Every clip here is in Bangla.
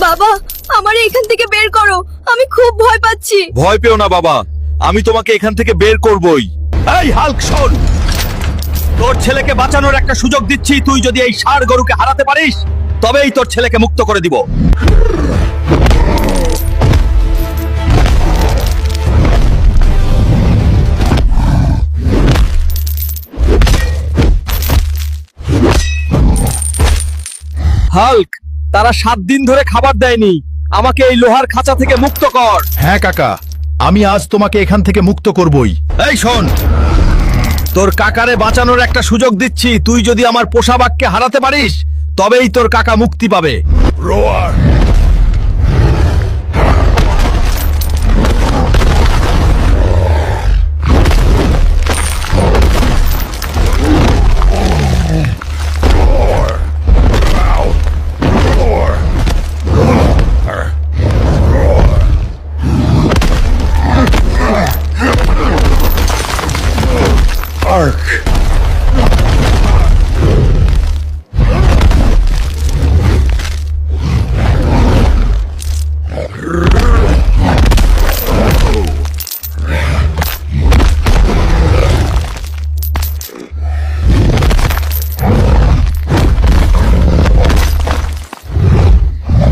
বাবা, আমারে এখান থেকে বের করো, আমি খুব ভয় পাচ্ছি। ভয় পেও না বাবা, আমি তোমাকে এখান থেকে বের করবই। এই হাল্ক শোন, তোর ছেলেকে বাঁচানোর একটা সুযোগ দিচ্ছি। তুই যদি এই ষাঁড় গরুকে হারাতে পারিস তবেই তোর ছেলেকে মুক্ত করে দিব। হাল্ক, তারা 7 দিন ধরে খাবার দেয়নি। আমাকে এই লোহার খাঁচা থেকে মুক্ত কর। হ্যাঁ কাকা, আমি আজ তোমাকে এখান থেকে মুক্ত করবই। এই শোন, তোর কাকারে বাঁচানোর একটা সুযোগ দিচ্ছি। তুই যদি আমার পোষা বাঘকে হারাতে পারিস তবেই তোর কাকা মুক্তি পাবে। রোয়ার Ark.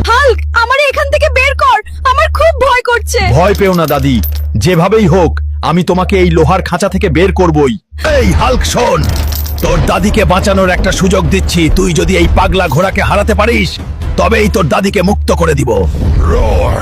হাল্ক, আমারে এখান থেকে বের কর, আমার খুব ভয় করছে। ভয় পেও না দাদি, যেভাবেই হোক আমি তোমাকে এই লোহার খাঁচা থেকে বের করবই। এই হাল্ক শোন, তোর দাদিকে বাঁচানোর একটা সুযোগ দিচ্ছি। তুই যদি এই পাগলা ঘোড়াকে হারাতে পারিস তবেই তোর দাদিকে মুক্ত করে দিব। রোয়ার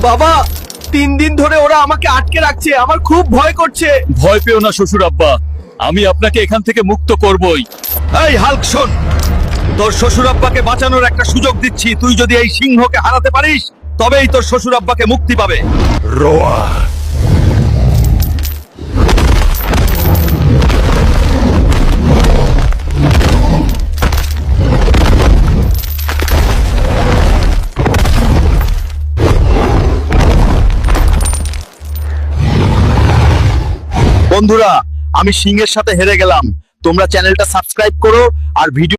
বাবা, 3 দিন ধরে ওরা আমাকে আটকে রাখছে। আমার খুব ভয় করছে। ভয় পেও না শ্বশুর আব্বা, আমি আপনাকে এখান থেকে মুক্ত করবই। এই হাল্ক শোন, তোর শ্বশুর আব্বাকে বাঁচানোর একটা সুযোগ দিচ্ছি। তুই যদি এই সিংহকে হারাতে পারিস তবেই তোর শ্বশুর আব্বাকে মুক্তি পাবে। রোয়ার বন্ধুরা, আমি সিংহের সাথে হেরে গেলাম। তোমরা চ্যানেলটা সাবস্ক্রাইব করো আর ভিডিও